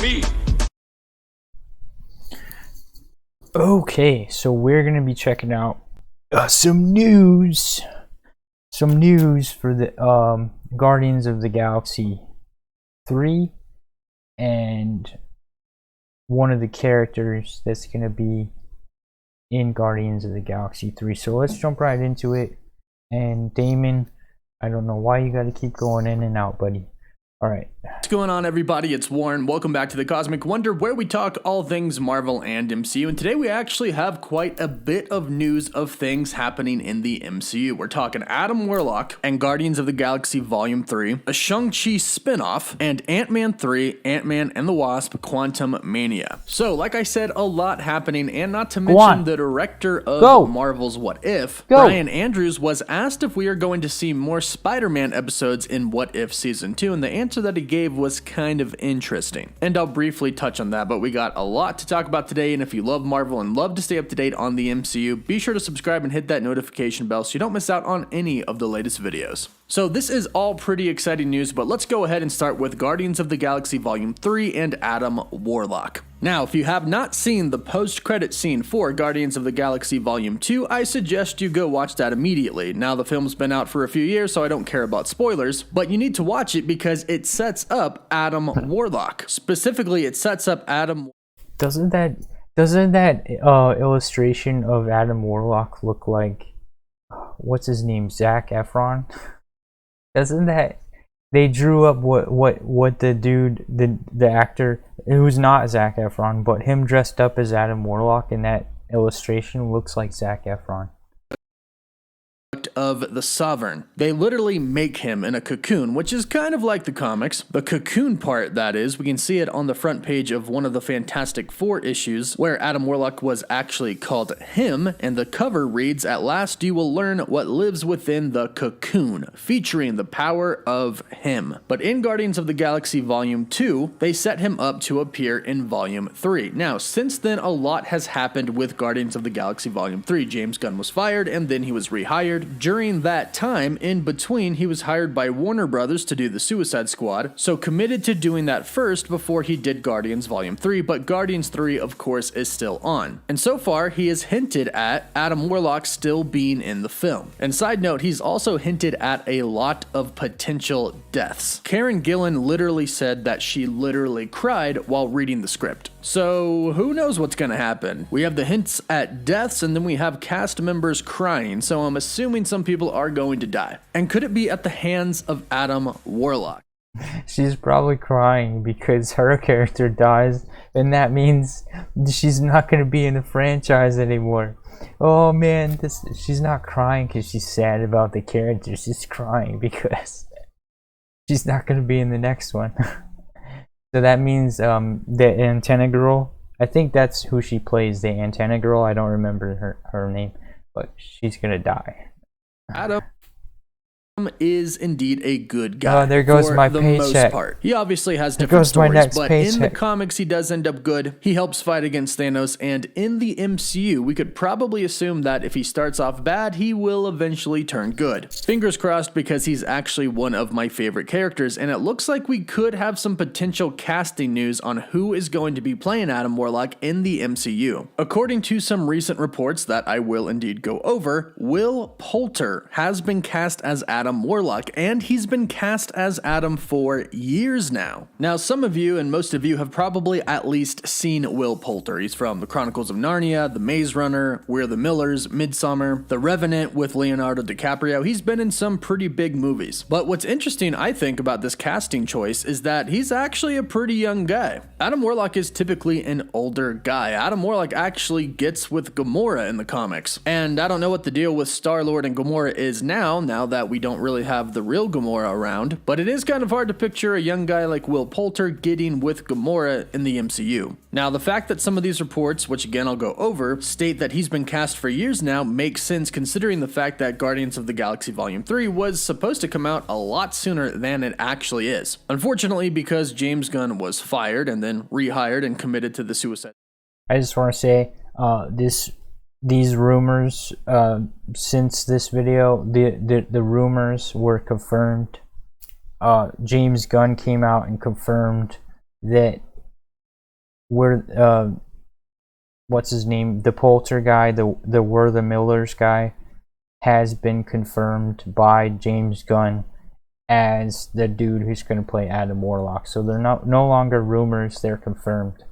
me. Okay, so we're gonna be checking out some news for the Guardians of the Galaxy 3, and one of the characters that's gonna be in Guardians of the Galaxy 3. So let's jump right into it. And Damon, I don't know why you gotta keep going in and out, buddy. All right. What's going on, everybody? It's Warren. Welcome back to the Cosmic Wonder, where we talk all things Marvel and MCU. And today we actually have quite a bit of news of things happening in the MCU. We're talking Adam Warlock and Guardians of the Galaxy Volume 3, a Shang-Chi spinoff, and Ant-Man 3, Ant-Man and the Wasp: Quantumania. So, like I said, a lot happening, and not to mention the director of Marvel's What If, Brian Andrews, was asked if we are going to see more Spider-Man episodes in What If Season 2, and the answer that he gave was kind of interesting. And I'll briefly touch on that, but we got a lot to talk about today, and if you love Marvel and love to stay up to date on the MCU, be sure to subscribe and hit that notification bell so you don't miss out on any of the latest videos. So this is all pretty exciting news, but let's go ahead and start with Guardians of the Galaxy Volume 3 and Adam Warlock. Now, if you have not seen the post-credit scene for Guardians of the Galaxy Volume 2, I suggest you go watch that immediately. Now, the film's been out for a few years, so I don't care about spoilers, but you need to watch it because it sets up Adam Warlock. Specifically, it sets up Adam... Doesn't that illustration of Adam Warlock look like, what's his name, Zac Efron? Doesn't that, they drew up what the dude, the actor, who's not Zac Efron, but him dressed up as Adam Warlock in that illustration looks like Zac Efron. Of the Sovereign. They literally make him in a cocoon, which is kind of like the comics. The cocoon part, that is, we can see it on the front page of one of the Fantastic Four issues, where Adam Warlock was actually called him, and the cover reads, "At last you will learn what lives within the cocoon," featuring the power of him. But in Guardians of the Galaxy Volume 2, they set him up to appear in Volume 3. Now, since then, a lot has happened with Guardians of the Galaxy Volume 3. James Gunn was fired, and then he was rehired. During that time, in between, he was hired by Warner Brothers to do the Suicide Squad, so committed to doing that first before he did Guardians Volume 3, but Guardians 3, of course, is still on. And so far, he has hinted at Adam Warlock still being in the film. And side note, he's also hinted at a lot of potential deaths. Karen Gillan literally said that she literally cried while reading the script. So, who knows what's gonna happen? We have the hints at deaths, and then we have cast members crying, so I'm assuming some people are going to die. And could it be at the hands of Adam Warlock? She's probably crying because her character dies, and that means she's not going to be in the franchise anymore. Oh man, she's not crying because she's sad about the character. She's crying because she's not going to be in the next one. So that means the antenna girl, I think that's who she plays, the antenna girl. I don't remember her name, but she's going to die. Adam is indeed a good guy. Oh, there goes my paycheck. Most part. He obviously has different stories, but in the comics he does end up good. He helps fight against Thanos, and in the MCU we could probably assume that if he starts off bad, he will eventually turn good. Fingers crossed, because he's actually one of my favorite characters, and it looks like we could have some potential casting news on who is going to be playing Adam Warlock in the MCU. According to some recent reports that I will indeed go over, Will Poulter has been cast as Adam Warlock, and he's been cast as Adam for years now. Now, some of you and most of you have probably at least seen Will Poulter. He's from The Chronicles of Narnia, The Maze Runner, We're the Millers, Midsommar, The Revenant with Leonardo DiCaprio. He's been in some pretty big movies. But what's interesting, I think, about this casting choice is that he's actually a pretty young guy. Adam Warlock is typically an older guy. Adam Warlock actually gets with Gamora in the comics. And I don't know what the deal with Star-Lord and Gamora is now that we don't really have the real Gamora around, but it is kind of hard to picture a young guy like Will Poulter getting with Gamora in the MCU. Now, the fact that some of these reports, which again I'll go over, state that he's been cast for years now makes sense, considering the fact that Guardians of the Galaxy Volume 3 was supposed to come out a lot sooner than it actually is. Unfortunately, because James Gunn was fired and then rehired and committed to the Suicide. I just want to say, these rumors, since this video, the rumors were confirmed. James Gunn came out and confirmed that where what's his name? The Poulter guy, the We're the Millers guy, has been confirmed by James Gunn as the dude who's going to play Adam Warlock. So they're no longer rumors, they're confirmed.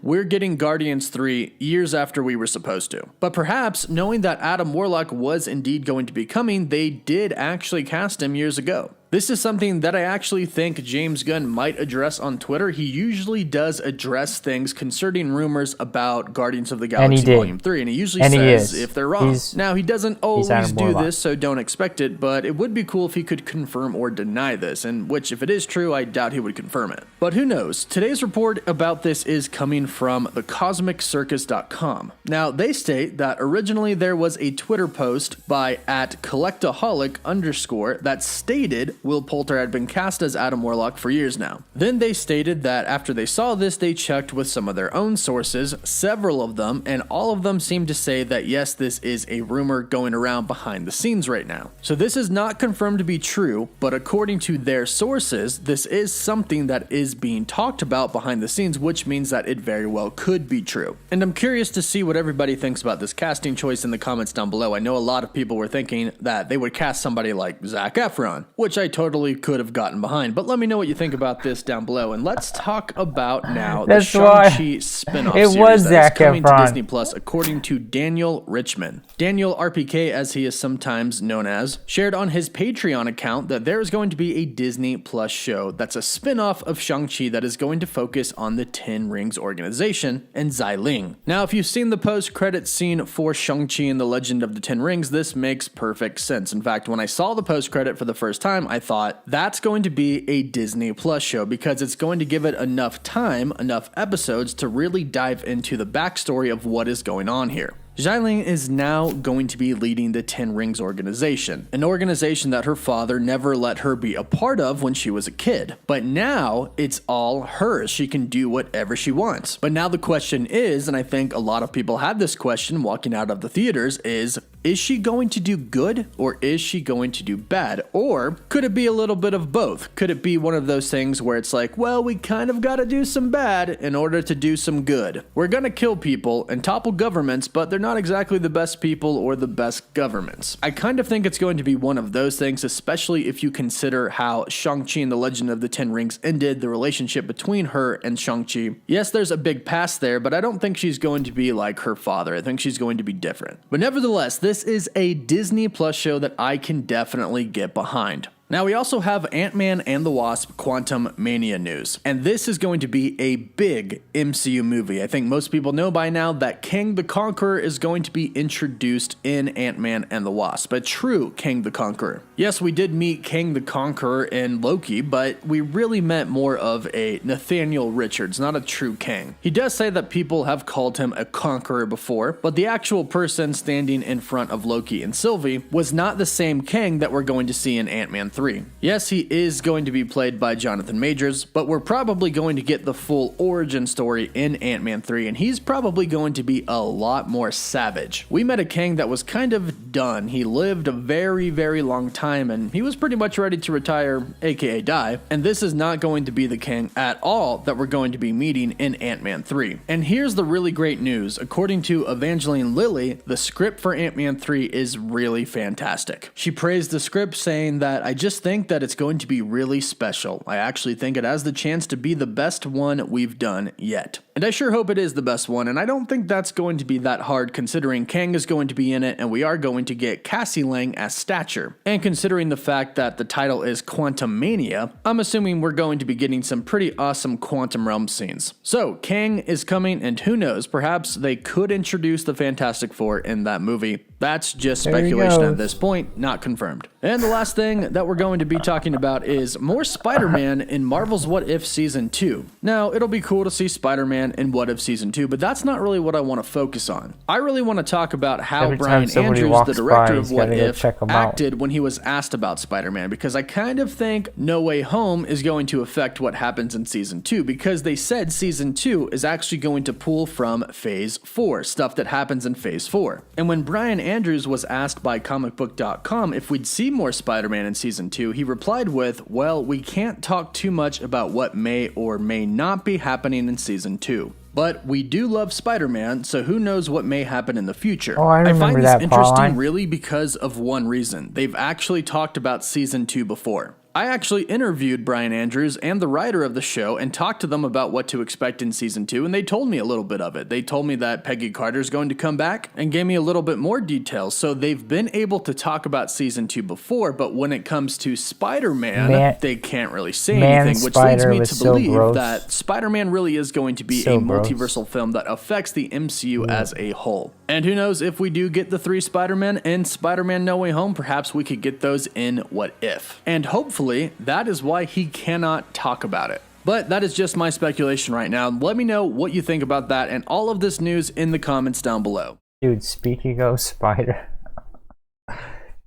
We're getting Guardians 3 years after we were supposed to. But perhaps, knowing that Adam Warlock was indeed going to be coming, they did actually cast him years ago. This is something that I actually think James Gunn might address on Twitter. He usually does address things concerning rumors about Guardians of the Galaxy Volume 3, and he usually says if they're wrong. Now, he doesn't always do this, so don't expect it, but it would be cool if he could confirm or deny this, and which, if it is true, I doubt he would confirm it. But who knows? Today's report about this is coming from thecosmiccircus.com. Now, they state that originally there was a Twitter post by @collectaholic_ that stated Will Poulter had been cast as Adam Warlock for years now. Then they stated that after they saw this, they checked with some of their own sources, several of them, and all of them seemed to say that yes, this is a rumor going around behind the scenes right now. So this is not confirmed to be true, but according to their sources, this is something that is being talked about behind the scenes, which means that it very well could be true. And I'm curious to see what everybody thinks about this casting choice in the comments down below. I know a lot of people were thinking that they would cast somebody like Zac Efron, which I totally could have gotten behind, but let me know what you think about this down below. And let's talk about now the Shang-Chi spin-off series that is coming to Disney Plus, according to Daniel Richman. Daniel RPK, as he is sometimes known as, shared on his Patreon account that there is going to be a Disney Plus show that's a spin-off of Shang-Chi that is going to focus on the Ten Rings organization and Xiling. Now, if you've seen the post-credit scene for Shang-Chi and the Legend of the Ten Rings, this makes perfect sense. In fact, when I saw the post-credit for the first time, I thought, that's going to be a Disney Plus show because it's going to give it enough time, enough episodes to really dive into the backstory of what is going on here. Xiling is now going to be leading the Ten Rings organization, an organization that her father never let her be a part of when she was a kid. But now it's all hers. She can do whatever she wants. But now the question is, and I think a lot of people had this question walking out of the theaters, is she going to do good or is she going to do bad? Or could it be a little bit of both? Could it be one of those things where it's like, well, we kind of got to do some bad in order to do some good. We're going to kill people and topple governments, but they're not exactly the best people or the best governments. I kind of think it's going to be one of those things, especially if you consider how Shang-Chi and the Legend of the Ten Rings ended, the relationship between her and Shang-Chi. Yes, there's a big past there, but I don't think she's going to be like her father. I think she's going to be different. But nevertheless, this is a Disney Plus show that I can definitely get behind. Now, we also have Ant-Man and the Wasp Quantum Mania news, and this is going to be a big MCU movie. I think most people know by now that Kang the Conqueror is going to be introduced in Ant-Man and the Wasp, a true Kang the Conqueror. Yes, we did meet Kang the Conqueror in Loki, but we really meant more of a Nathaniel Richards, not a true Kang. He does say that people have called him a conqueror before, but the actual person standing in front of Loki and Sylvie was not the same Kang that we're going to see in Ant-Man 3. Yes, he is going to be played by Jonathan Majors, but we're probably going to get the full origin story in Ant-Man 3, and he's probably going to be a lot more savage. We met a Kang that was kind of done. He lived a very, very long time, and he was pretty much ready to retire, aka die, and this is not going to be the Kang at all that we're going to be meeting in Ant-Man 3. And here's the really great news. According to Evangeline Lilly, the script for Ant-Man 3 is really fantastic. She praised the script, saying that I just think that it's going to be really special. I actually think it has the chance to be the best one we've done yet. And I sure hope it is the best one, and I don't think that's going to be that hard considering Kang is going to be in it and we are going to get Cassie Lang as Stature. And considering the fact that the title is Quantum Mania, I'm assuming we're going to be getting some pretty awesome Quantum Realm scenes. So, Kang is coming, and who knows, perhaps they could introduce the Fantastic Four in that movie. That's just speculation at this point, not confirmed. And the last thing that we're going to be talking about is more Spider-Man in Marvel's What If Season 2. Now, it'll be cool to see Spider-Man Spider-Man in What If Season 2, but that's not really what I want to focus on. I really want to talk about how Brian Andrews, the director of What If, acted when he was asked about Spider-Man, because I kind of think No Way Home is going to affect what happens in Season 2, because they said Season 2 is actually going to pull from Phase 4, stuff that happens in Phase 4. And when Brian Andrews was asked by comicbook.com if we'd see more Spider-Man in Season 2, he replied with, well, we can't talk too much about what may or may not be happening in Season 2. But we do love Spider-Man, so who knows what may happen in the future. Oh, I find this interesting really because of one reason. They've actually talked about Season 2 before. I actually interviewed Brian Andrews and the writer of the show and talked to them about what to expect in Season 2, and they told me a little bit of it. They told me that Peggy Carter's going to come back and gave me a little bit more details. So they've been able to talk about Season 2 before, but when it comes to Spider-Man, they can't really say anything, which leads me to believe that Spider-Man really is going to be a multiversal film that affects the MCU as a whole. And who knows, if we do get the 3 Spider-Men in Spider-Man No Way Home, perhaps we could get those in What If. And hopefully that is why he cannot talk about it. But that is just my speculation right now. Let me know what you think about that and all of this news in the comments down below. Dude, speaking of Spider...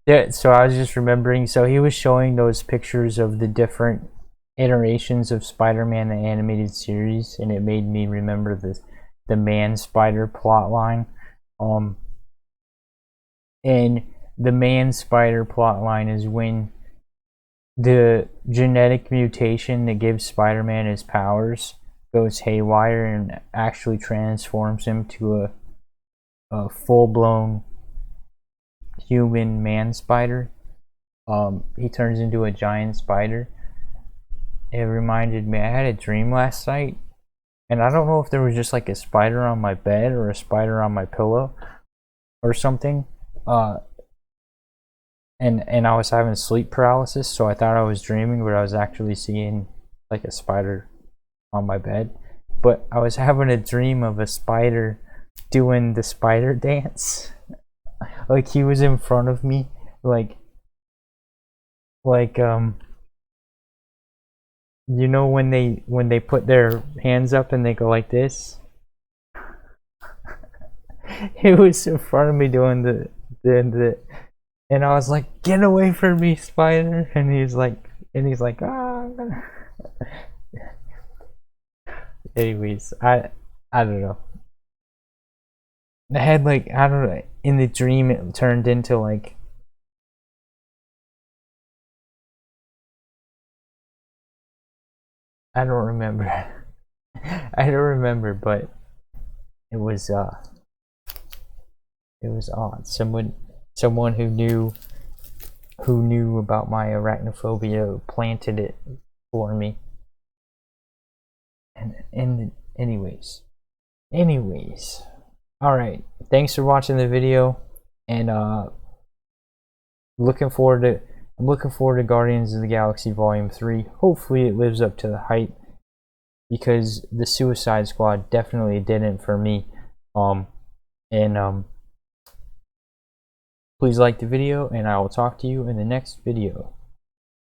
yeah, so I was just remembering, so he was showing those pictures of the different iterations of Spider-Man the animated series, and it made me remember the Man-Spider plotline. And the Man-Spider plotline is when the genetic mutation that gives Spider-Man his powers goes haywire and actually transforms him to a full-blown human man-spider. He turns into a giant spider. It reminded me, I had a dream last night, and I don't know if there was just like a spider on my bed or a spider on my pillow or something. And I was having sleep paralysis, so I thought I was dreaming, but I was actually seeing like a spider on my bed. But I was having a dream of a spider doing the spider dance. Like he was in front of me, like you know when they put their hands up and they go like this? He was in front of me doing the and I was like, get away from me, spider. And he's like, ah. Anyways, I don't know. I had like, I don't know, in the dream it turned into like, I don't remember. I don't remember, but it was odd. Someone who knew about my arachnophobia planted it for me. And anyways, all right, thanks for watching the video, and I'm looking forward to Guardians of the Galaxy Volume 3. Hopefully it lives up to the hype, because the Suicide Squad definitely didn't for me. Please like the video, and I will talk to you in the next video.